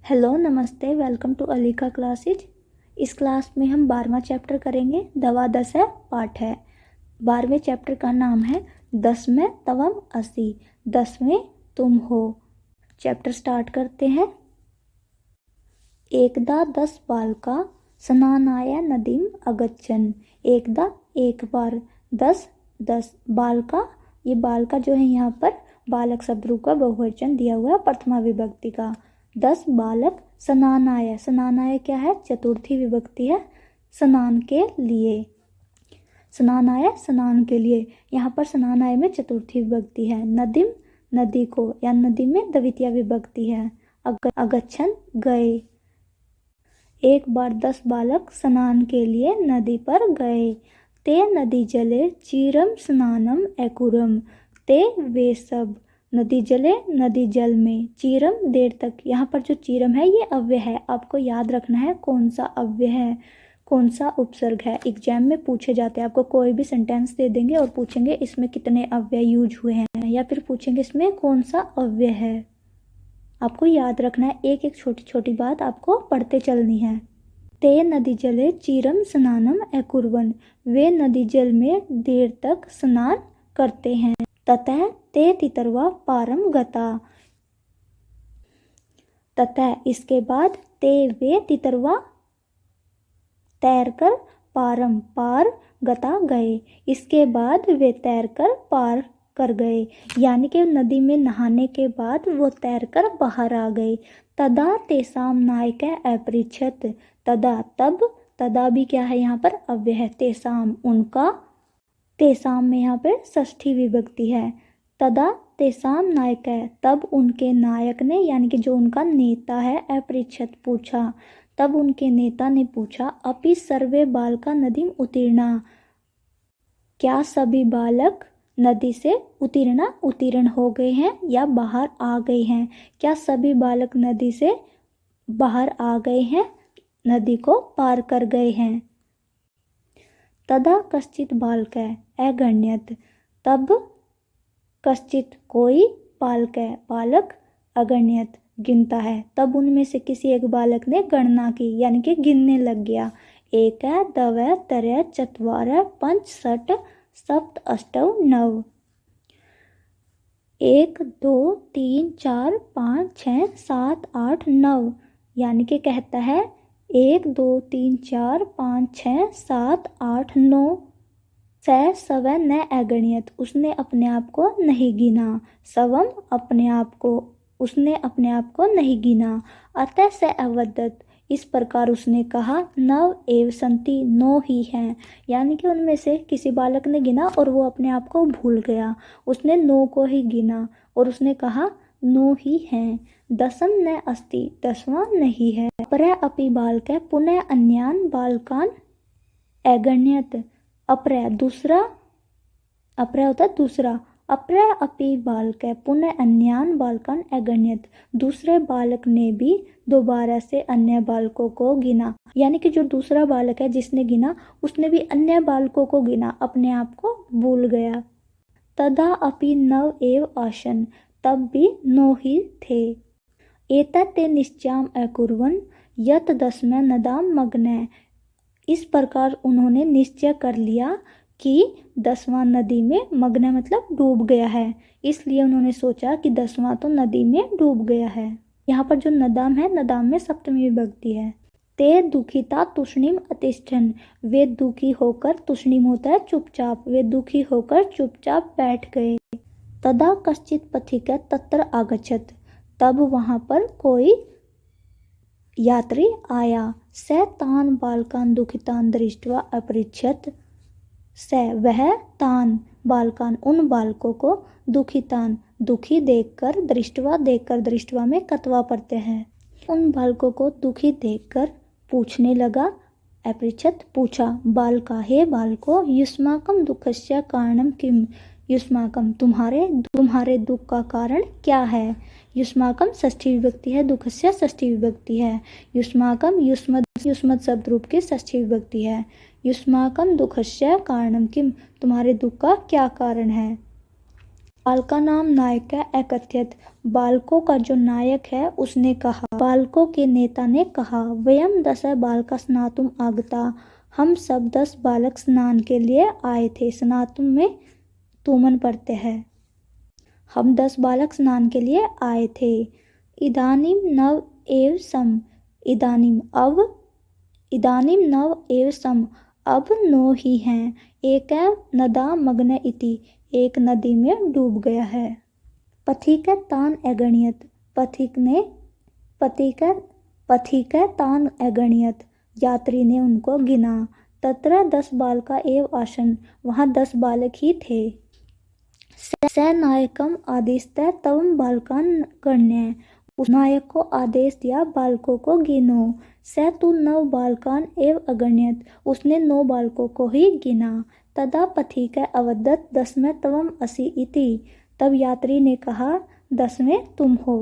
Hello नमस्ते, welcome to अलीका classes. इस class में हम 12वां चैप्टर करेंगे। दवा दस है पाठ है। 12वें चैप्टर का नाम है 10 में तवम असी, 10वें तुम हो। चैप्टर स्टार्ट करते हैं। एकदा 10 बालका स्नानाय नदीम अगच्छन। एकदा एक बार, 10 बालका, ये बालका जो है यहाँ पर बालक शब्द का बहुवचन दिया हुआ है प्रथमा विभक्ति का। 10 बालक स्नानाय, स्नानाय क्या है? चतुर्थी विभक्ति है। स्नान के लिए, स्नानाय स्नान के लिए, यहाँ पर स्नानाय में चतुर्थी विभक्ति है। नदीम नदी को, या नदी में द्वितीय विभक्ति है। अगच्छन गए। एक बार 10 बालक स्नान के लिए नदी पर गए। ते नदी जले चीरम स्नानम एकुरम। ते वे सब, नदी जले नदी जल में, चीरम देर तक। यहाँ पर जो चीरम है ये अव्यय है, आपको याद रखना है कौन सा अव्यय है, कौन सा उपसर्ग है। एग्जाम में पूछे जाते हैं, आपको कोई भी सेंटेंस दे देंगे और पूछेंगे इसमें कितने अव्यय यूज हुए हैं, या फिर पूछेंगे इसमें कौन सा अव्यय है। आपको याद रखना है, एक एक छोटी छोटी बात आपको पढ़ते चलनी है। ते नदी जले चीरम स्नानम एकुर्वन, वे नदी जल में देर तक स्नान करते हैं। ततः ते तितरवा पारम गता, ततः इसके बाद ते वे तितरवा तैरकर, पारम पार, गता गए, इसके बाद वे तैरकर पार कर गए, यानी कि नदी में नहाने के बाद वो तैरकर बाहर आ गए। तदा तेसाम नायक अपृच्छत, तदा तब, तदा भी क्या है यहाँ पर अव्यय है। तेसाम उनका, तेसाम में यहाँ पे षष्ठी विभक्ति है। तदा तेसाम नायक है, तब उनके नायक ने, यानी कि जो उनका नेता है, अपृच्छत पूछा, तब उनके नेता ने पूछा, अपि सर्वे बालका नदीम उत्तीर्णा, क्या सभी बालक नदी से उत्तीर्ण हो गए हैं या बाहर आ गए हैं? क्या सभी बालक नदी से बाहर आ गए हैं, नदी को पार कर गए हैं? तदा कश्चित बालक अगण्यत, तब कश्चित कोई, बालक बालक, अगण्यत गिनता है, तब उनमें से किसी एक बालक ने गणना की, यानी कि गिनने लग गया। एक दव तरय चत्वार पंच षट सप्त अष्टौ नव, 1 2 3 4 5 6 7 8 9, यानी कि कहता है 1 2 3 4 5 6 7 8 9, सवय न अगणियत, उसने अपने आप को नहीं गिना। सवम अपने आप को, उसने अपने आप को नहीं गिना। अतः स अवदत, इस प्रकार उसने कहा, नव एव संति, 9 ही हैं, यानी कि उनमें से किसी बालक ने गिना और वो अपने आप को भूल गया, उसने 9 को ही गिना और उसने कहा 9 ही हैं। दशम न अस्ति, 10वां नहीं है। अपरः अपि बालक पुनः अन्यान बालकान अगण्यत, अपरः दूसरा, अपरः होता है दूसरा, अपरः अपि बालक पुनः अन्यान बालकान अगण्यत, दूसरे बालक ने भी दोबारा से अन्य बालकों को गिना, यानी कि जो दूसरा बालक है जिसने गिना उसने भी अन्य बालकों को गिना, अपने आप को भूल गया। तदा अपि नव एव आसन, तब भी 9 ही थे। एतत् ते निश्चयम् अकुर्वन् यत् दशमे नदाम मग्ने, इस प्रकार उन्होंने निश्चय कर लिया कि 10वां नदी में, मग्न मतलब डूब गया है, इसलिए उन्होंने सोचा कि 10वां तो नदी में डूब गया है। यहाँ पर जो नदाम है, नदाम में सप्तमी विभक्ति है। ते दुखिता तुष्णिम अतिष्ठन, वे दुखी होकर, तुष्णिम होता है चुपचाप, वे दुखी होकर चुपचाप बैठ गए। तदा कश्चित पथिक तत्र आगच्छत, तब वहाँ पर कोई यात्री आया। स तान बालकान दुखितान दृष्ट्वा अपृच्छत, स वह, तान बालकान उन बालकों को, दुखितान दुखी देखकर, दृष्टवा देखकर, दृष्टवा में कत्वा पढ़ते हैं, उन बालकों को दुखी देखकर पूछने लगा। अपृच्छत पूछा, बालका हे बालको, युष्माकम दुःखस्य कारणम किम, युष्माकम तुम्हारे दुख का कारण क्या है? युष्माकम षष्ठी विभक्ति है, दुःखस्य षष्ठी विभक्ति है। युष्माकम युष्मद शब्द रूप की षष्ठी विभक्ति है। युष्माकम दुःखस्य कारणम किम, तुम्हारे दुख का क्या कारण है? बालका नाम नायक एकथ्यत, बालकों का जो नायक है उसने कहा, बालकों के नेता ने कहा, वयम 10 बालका स्नातुम आगता, हम सब 10 बालक स्नान के लिए आए थे। स्नातुम में तुमन पढ़ते हैं। हम 10 बालक स्नान के लिए आए थे। इदानीम नव एव सम, इदानीम अब, इदानीम नव एव सम, अब 9 ही हैं। एक नदा मग्न इति, एक नदी में डूब गया है। पथिक तान अगणियत, पथिक ने, पथिक तान अगणियत, यात्री ने उनको गिना। तत्र 10 बालका एव आसन, वहाँ 10 बालक ही थे। स नायकम आदेशत तवम बालकान गण्य, उस नायक को आदेश दिया बालकों को गिनो। स तु 9 बालकान एव अगण्यत, उसने 9 बालकों को ही गिना। तदा पथिक अवदत 10 में तवम असि इति, तब यात्री ने कहा 10 में तुम हो।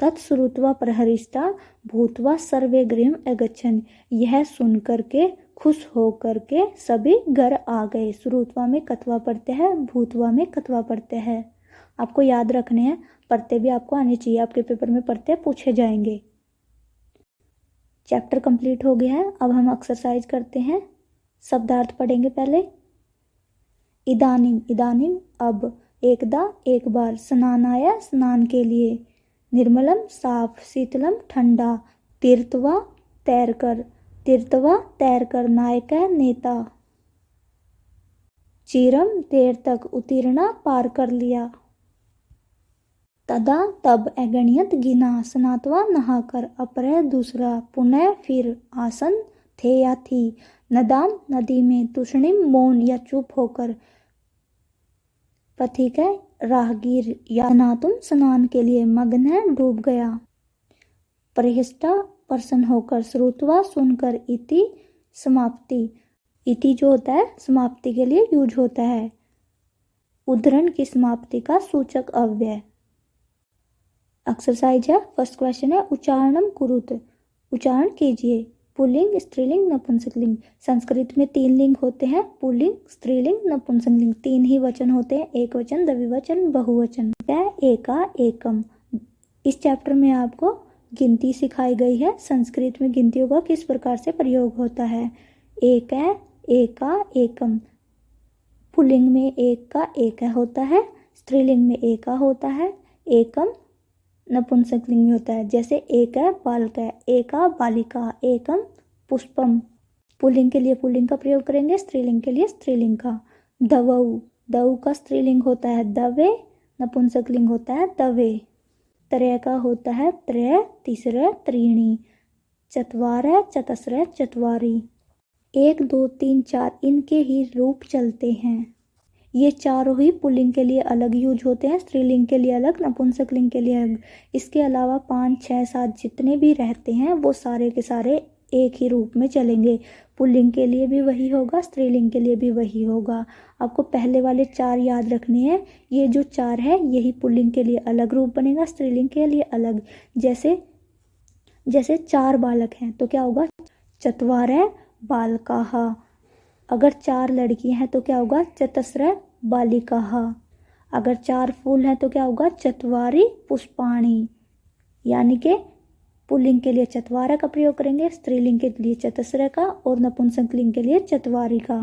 तत्श्रुत्वा प्रहरिष्टा भूत्वा सर्वे गृहम् अगच्छन्, यह सुन करके खुश हो करके सभी घर आ गए। श्रुत्वा में कत्वा पढ़ते हैं, भूतवा में कत्वा पढ़ते हैं। आपको याद रखने हैं, पढ़ते भी आपको आने चाहिए, आपके पेपर में पढ़ते पूछे जाएंगे। चैप्टर कंप्लीट हो गया है। अब हम एक्सरसाइज करते हैं। शब्दार्थ पढ़ेंगे पहले। इदानीम, इदानीम अब, एकदा एक बार, स्नानाय स्नान के लिए, निर्मलम साफ, शीतलम ठंडा, तीर्थवा तैरकर, तीर्थवा तैरकर, नायक नेता, चिरम देर तक, उत्तीर्णा पार कर लिया। तदा तब, अगणियत गिना, स्नात्वा नहाकर, अपरह दूसरा, पुनः फिर, आसन थे या थी, नदाम नदी में, तुषणिम मौन या चुप होकर, पथिक राहगीर या स्नातुम स्नान के लिए, मग्न डूब गया, परिहिष्टा प्रसन्न होकर, श्रुत्वा सुनकर, इति समाप्ति, इति जो होता है समाप्ति के लिए यूज होता है, उद्धरण की समाप्ति का सूचक अव्यय। एक्सरसाइज है। फर्स्ट क्वेश्चन है उच्चारणम कुरुत, उच्चारण कीजिए। पुल्लिंग, स्त्रीलिंग, नपुंसकलिंग। संस्कृत में 3 लिंग होते हैं, पुल्लिंग, स्त्रीलिंग, नपुंसकलिंग। 3 ही वचन होते हैं, एक वचन, द्विवचन, बहुवचन। एका, एकम। इस चैप्टर में आपको गिनती सिखाई गई है। संस्कृत में गिनतियों का किस प्रकार से प्रयोग होता है। एक है, एका, एकम। पुल्लिंग में एक का एक होता है, स्त्रीलिंग में एका होता है, एकम नपुंसकलिंग में होता है। जैसे एक है बालक है, एका बालिका, एकम पुष्पम। पुल्लिंग के लिए पुल्लिंग का प्रयोग करेंगे, स्त्रीलिंग के लिए स्त्रीलिंग का। दवऊ, दऊ का स्त्रीलिंग होता है दवे, नपुंसकलिंग होता है दवे। त्रय का होता है त्रय, तीसरा त्रीणी। चत्वार, चतस्र, चत्वारी। 1, 2, 3, 4 इनके ही रूप चलते हैं। ये चारों ही पुल्लिंग के लिए अलग यूज होते हैं, स्त्रीलिंग के लिए अलग, नपुंसकलिंग के लिए अलग। इसके अलावा 5, 6, 7 जितने भी रहते हैं वो सारे के सारे एक ही रूप में चलेंगे। पुल्लिंग के लिए भी वही होगा, स्त्रीलिंग के लिए भी वही होगा। आपको पहले वाले 4 याद रखने हैं। ये जो 4 है यही पुल्लिंग के लिए अलग रूप बनेगा, स्त्रीलिंग के लिए अलग। जैसे 4 बालक हैं तो क्या होगा, चत्वारः बालकाः। अगर 4 लड़कियां हैं तो क्या होगा, चतस्र बालिकाः। अगर 4 फूल हैं तो क्या होगा, चत्वारि पुष्पाणि। यानी कि पुल्लिंग के लिए चत्वारा का प्रयोग करेंगे, स्त्रीलिंग के लिए चतस्र का और नपुंसकलिंग के लिए चत्वारि का।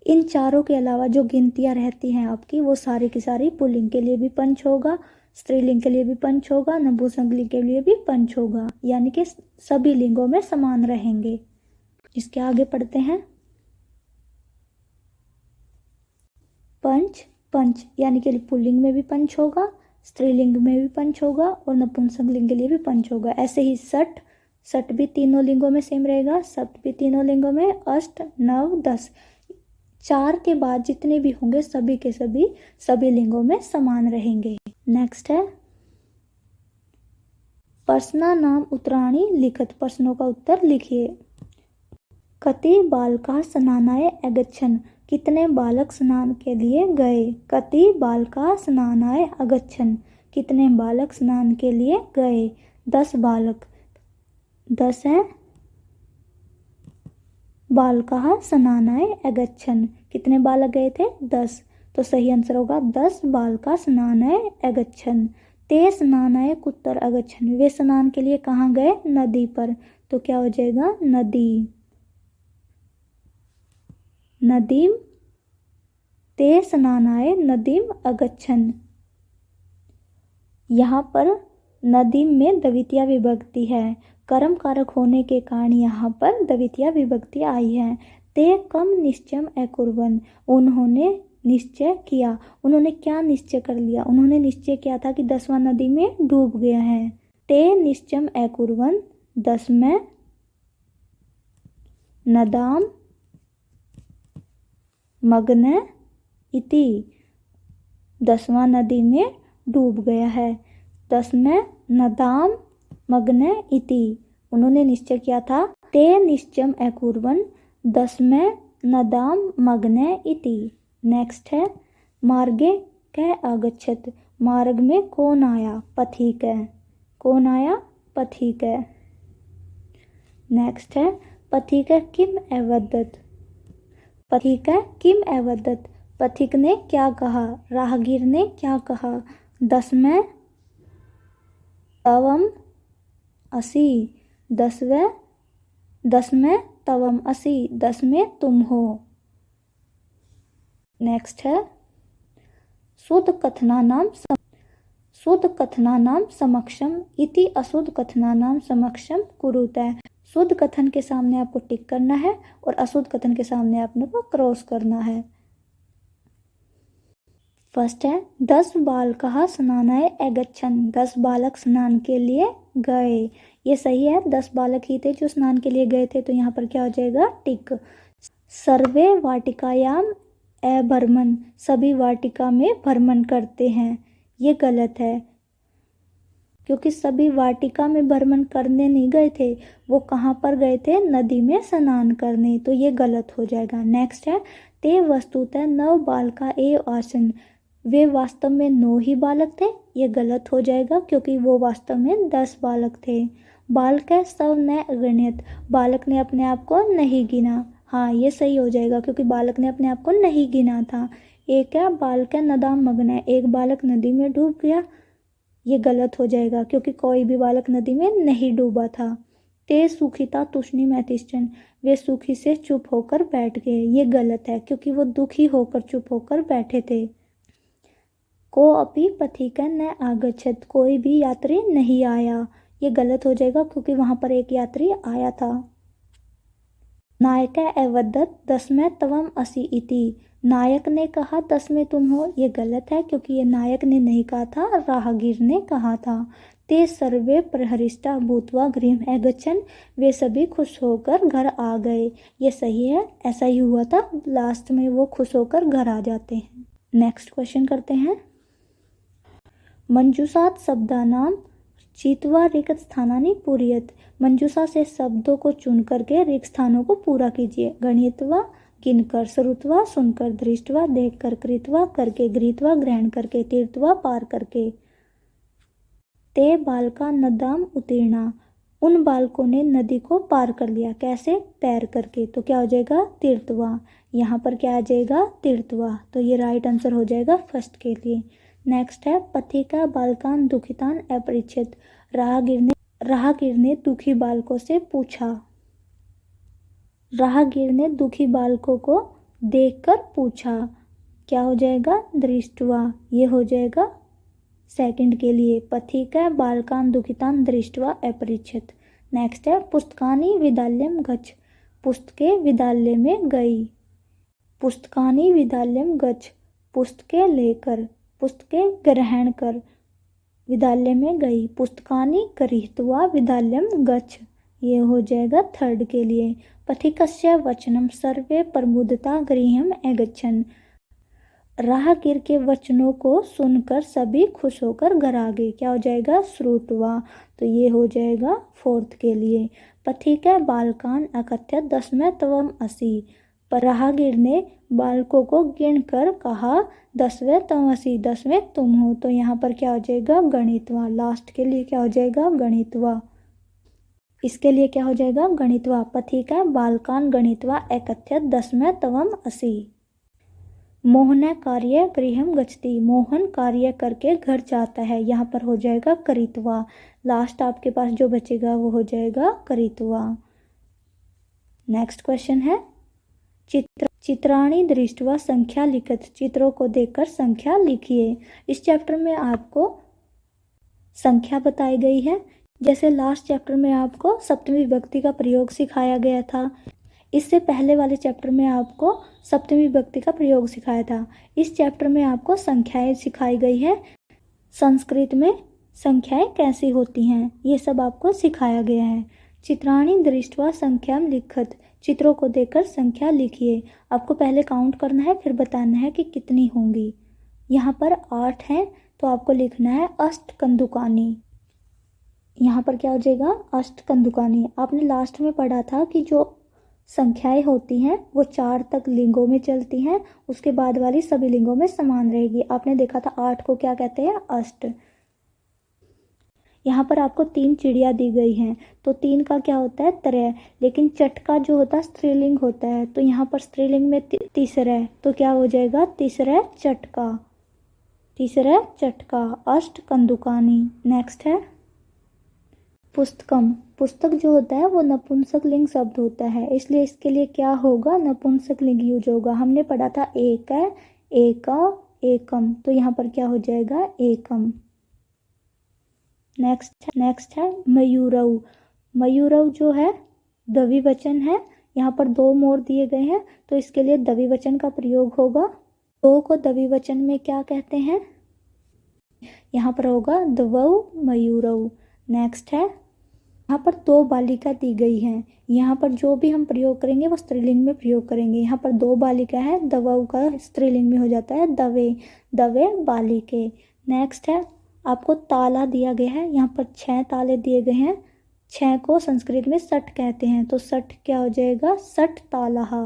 इन चारों के अलावा जो गिनतियां रहती हैं आपकी वो सारी की सारी पुल्लिंग के लिए भी पंच होगा, स्त्रीलिंग के लिए भी पंच होगा, नपुंसकलिंग के लिए भी पंच होगा। यानी कि सभी लिंगों में समान रहेंगे। इसके आगे पढ़ते हैं। पंच, पंच यानी कि पुल्लिंग में भी पंच होगा, स्त्रीलिंग में भी पंच होगा और नपुंसकलिंग के लिए भी पंच होगा। ऐसे ही सठ, सठ भी तीनों लिंगों में सेम रहेगा, सप्त भी तीनों लिंगों में, अष्ट, नव, 10 4 के बाद जितने भी होंगे सभी के सभी लिंगों में समान रहेंगे। नेक्स्ट है प्रश्ना नाम उत्तराणी लिखत, प्रश्नों का उत्तर लिखिए। कति बालका स्नानाय अगच्छन्, कितने बालक स्नान के लिए गए। कति बालका स्नानाय अगच्छन्, कितने बालक स्नान के लिए गए। 10 बालक, 10 है बालकाः स्नानाय अगच्छन्, कितने बालक गए थे 10। तो सही आंसर होगा 10 बालका स्नानाय अगच्छन्। ते स्नानाय कुत्र अगच्छन्, वे स्नान के लिए कहाँ गए? नदी पर। तो क्या हो जाएगा? नदी। नदीम ते स्नानाय नदीम अगच्छन्। यहाँ पर नदीम में द्वितीया विभक्ति है, कर्म कारक होने के कारण यहाँ पर द्वितीया विभक्ति आई है। ते कम निश्चयम अकुर्वन्, उन्होंने निश्चय किया। उन्होंने क्या निश्चय कर लिया? उन्होंने निश्चय किया था कि 10वां नदी में डूब गया है। ते निश्चयम अकुर्वन् 10 में नदाम मग्न इति, 10वां नदी में डूब गया है। 10 में नदाम मग्न इति, उन्होंने निश्चय किया था। ते निश्चयम अकुर्वन् 10 में नदाम मग्न इति। नेक्स्ट है मार्गे कै आगच्छत्, मार्ग में कौन आया? पथिक है। कौन आया? पथिक है। नेक्स्ट है पथिक किम अवदत्, पथिक किम अवदत्, पथिक ने क्या कहा? राहगीर ने क्या कहा? 10 में तवम असि, 10 में तवम असि, 10 में तुम हो। नेक्स्ट है शुद्ध कथनानाम समक्षम इति अशुद्ध कथनानाम समक्षम कुरुते। शुद्ध कथन के सामने आपको टिक करना है और अशुद्ध कथन के सामने आपने को क्रॉस करना है। फर्स्ट है 10 बालकाः स्नानाय अगच्छन्, 10 बालक स्नान के लिए गए। ये सही है, 10 बालक ही थे जो स्नान के लिए गए थे, तो यहाँ पर क्या हो जाएगा? टिक। सर्वे वाटिकायाम अभर्मन्, सभी वाटिका में भ्रमण करते हैं। ये गलत है, क्योंकि सभी वाटिका में भ्रमण करने नहीं गए थे, वो कहाँ पर गए थे? नदी में स्नान करने, तो ये गलत हो जाएगा। नेक्स्ट है ते वस्तुतः 9 बालका एव आसन्, वे वास्तव में 9 ही बालक थे। ये गलत हो जाएगा, क्योंकि वो वास्तव में 10 बालक थे। बालक सव न अगण्यत, बालक ने अपने आप को नहीं गिना। हाँ, ये सही हो जाएगा, क्योंकि बालक ने अपने आप को नहीं गिना था। एक है बालक नदाम मग्न, एक बालक नदी में डूब गया। ये गलत हो जाएगा, क्योंकि कोई भी बालक नदी में नहीं डूबा था। ते सुखिता तुष्णि मैतिश्चन, वे सुखी से चुप होकर बैठ गए। ये गलत है, क्योंकि वो दुखी होकर चुप होकर बैठे थे। को अपि पथिक न आगच्छत्, कोई भी यात्री नहीं आया। ये गलत हो जाएगा, क्योंकि वहां पर एक यात्री आया था। नायक अवदत् 10 में तवम असि इति, नायक ने कहा 10 में तुम हो। ये गलत है, क्योंकि ये नायक ने नहीं कहा था, राहगीर ने कहा था। ते सर्वे प्रहरिष्टा भूत्वा गृहम् अगच्छन्, वे सभी खुश होकर घर आ गए। ये सही है, ऐसा ही हुआ था, लास्ट में वो खुश होकर घर आ जाते हैं। नेक्स्ट क्वेश्चन करते हैं। मंजूषात् शब्दानां चित्वा रिक्त स्थानानि पूरयेत्, मंजूषा से शब्दों को चुन करके रिक्त स्थानों को पूरा कीजिए। गणित्वा गिनकर, श्रुत्वा सुनकर, दृष्टवा देखकर, कृत्वा करके, गृहीत्वा ग्रहण करके, तीर्थवा पार करके। ते बालका नदाम उत्तीर्णा, उन बालकों ने नदी को पार कर लिया। कैसे? तैर करके। तो क्या हो जाएगा? तीर्थवा। यहाँ पर क्या आ जाएगा? तीर्थवा। तो ये राइट आंसर हो जाएगा फर्स्ट के लिए। नेक्स्ट है पथिका बालकान दुखितान अपरिचित, राहगीर ने दुखी बालकों से पूछा। राहगीर ने दुखी बालकों को देखकर पूछा। क्या हो जाएगा? दृष्टवा। ये हो जाएगा सेकंड के लिए। पथिका बालकान दुखितान दृष्टवा अपरिचित। नेक्स्ट है पुस्तकानि विद्यालयम गच्छ, पुस्तकें विद्यालय में गई। पुस्तकानि विद्यालयम गच्छ, पुस्तकें लेकर, पुस्तकें ग्रहण कर विद्यालय में गई। पुस्तकानि गृहीत्वा विद्यालयम गच्छ, ये हो जाएगा थर्ड के लिए। पथिकस्य वचनम सर्वे प्रमुदिता गृहम् अगच्छन्, राहगीर के वचनों को सुनकर सभी खुश होकर घर आ गए। क्या हो जाएगा? श्रुत्वा। तो ये हो जाएगा फोर्थ के लिए। पथिक बालकान अकथ्य 10 में तवम असि, पर राहगीर ने बालकों को गिन कर कहा 10वें तम असि, 10वें तुम हो। तो यहाँ पर क्या हो जाएगा? गणितवा। लास्ट के लिए क्या हो जाएगा? गणितवा। इसके लिए क्या हो जाएगा? गणितवा। पथिका बालकान गणितवा एकथ्य 10 में तवम असि। मोहन कार्य गृहम गच्छति, मोहन कार्य करके घर जाता है, यहाँ पर हो जाएगा करित्वा। लास्ट आपके पास जो बचेगा वो हो जाएगा करित्वा। नेक्स्ट क्वेश्चन है चित्राणि दृष्ट्वा संख्या लिखत, चित्रों को देखकर संख्या लिखिए। इस चैप्टर में आपको संख्या बताई गई है। जैसे लास्ट चैप्टर में आपको सप्तमी विभक्ति का प्रयोग सिखाया गया था, इससे पहले वाले चैप्टर में आपको सप्तमी विभक्ति का प्रयोग सिखाया था। इस चैप्टर में आपको संख्याएं सिखाई गई है, संस्कृत में संख्याएं कैसी होती हैं ये सब आपको सिखाया गया है। चित्राणि दृष्ट्वा संख्याम लिखत, चित्रों को देखकर संख्या लिखिए। आपको पहले काउंट करना है, फिर बताना है कि कितनी होंगी। यहाँ पर 8 हैं तो आपको लिखना है अष्टकंदुकानी। यहाँ पर क्या हो जाएगा अष्टकंदुकानी। आपने लास्ट में पढ़ा था कि जो संख्याएं होती हैं वो 4 तक लिंगों में चलती हैं, उसके बाद वाली सभी लिंगों में समान रहेगी। आपने देखा था 8 को क्या कहते हैं अष्ट। यहाँ पर आपको 3 चिड़िया दी गई हैं, तो 3 का क्या होता है त्रय, लेकिन चटका जो होता है स्त्रीलिंग होता है, तो यहाँ पर स्त्रीलिंग में तीसरा, तो क्या हो जाएगा तीसरा चटका, तीसरा चटका अष्टकंदुकानी। नेक्स्ट है पुस्तकम, पुस्तक जो होता है वो नपुंसक लिंग शब्द होता है, इसलिए इसके लिए क्या होगा नपुंसक लिंग यूज होगा। हमने पढ़ा था एक है एका एकम, तो यहाँ पर क्या हो जाएगा एकम। नेक्स्ट है मयूरऊ, मयूरऊ जो है द्विवचन है, यहाँ पर 2 मोर दिए गए हैं तो इसके लिए द्विवचन का प्रयोग होगा। 2 को द्विवचन में क्या कहते हैं, यहाँ पर होगा द्वौ मयूरऊ। नेक्स्ट है यहाँ पर 2 बालिका दी गई हैं, यहाँ पर जो भी हम प्रयोग करेंगे वो स्त्रीलिंग में प्रयोग करेंगे। यहाँ पर 2 बालिका है, दवौ का स्त्रीलिंग में हो जाता है दवे, दवे बालिके। नेक्स्ट है आपको ताला दिया गया है, यहाँ पर 6 ताले दिए गए हैं, 6 को संस्कृत में सट कहते हैं, तो सट क्या हो जाएगा सट तालहा,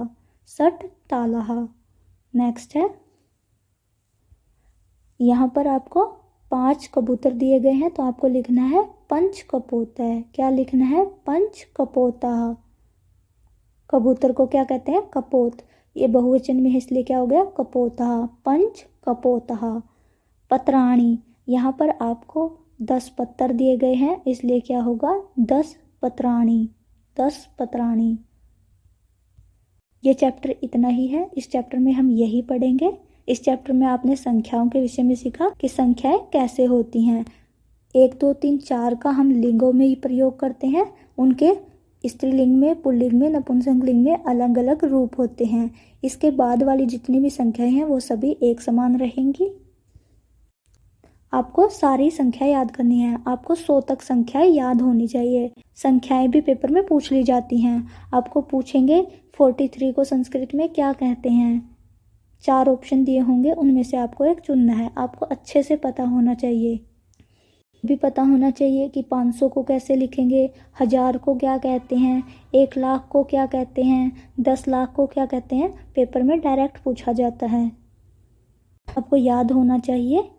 सट तालहा। नेक्स्ट है यहाँ पर आपको 5 कबूतर दिए गए हैं, तो आपको लिखना है पंच कपोत है। क्या लिखना है पंच कपोता। कबूतर को क्या कहते हैं कपोत, ये बहुवचन में है इसलिए क्या हो गया कपोता, पंच कपोता। पत्राणी, यहाँ पर आपको 10 पत्तर दिए गए हैं, इसलिए क्या होगा 10 पत्राणी, 10 पत्राणी। ये चैप्टर इतना ही है, इस चैप्टर में हम यही पढ़ेंगे। इस चैप्टर में आपने संख्याओं के विषय में सीखा कि संख्याएं कैसे होती हैं। 1 2 3 4 का हम लिंगों में ही प्रयोग करते हैं, उनके स्त्रीलिंग में पुल्लिंग में नपुंसक लिंग में अलग अलग रूप होते हैं। इसके बाद वाली जितनी भी संख्याएं हैं वो सभी एक समान रहेंगी। आपको सारी संख्या याद करनी है, आपको 100 तक संख्याएं याद होनी चाहिए। संख्याएं भी पेपर में पूछ ली जाती हैं, आपको पूछेंगे 43 को संस्कृत में क्या कहते हैं, 4 ऑप्शन दिए होंगे, उनमें से आपको एक चुनना है। आपको अच्छे से पता होना चाहिए, भी पता होना चाहिए कि 500 को कैसे लिखेंगे, 1000 को क्या कहते हैं, 1 लाख को क्या कहते हैं, 10 लाख को क्या कहते हैं, पेपर में डायरेक्ट पूछा जाता है। आपको याद होना चाहिए।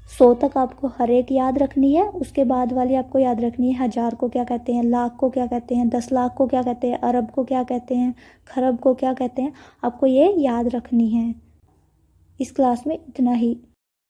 100 तक आपको हर एक याद रखनी है, उसके बाद वाली आपको याद रखनी है 1000 को क्या कहते हैं, लाख को क्या कहते हैं, 10 लाख को क्या कहते हैं, अरब को क्या कहते हैं, खरब को क्या कहते हैं, आपको ये याद रखनी है। इस क्लास में इतना ही।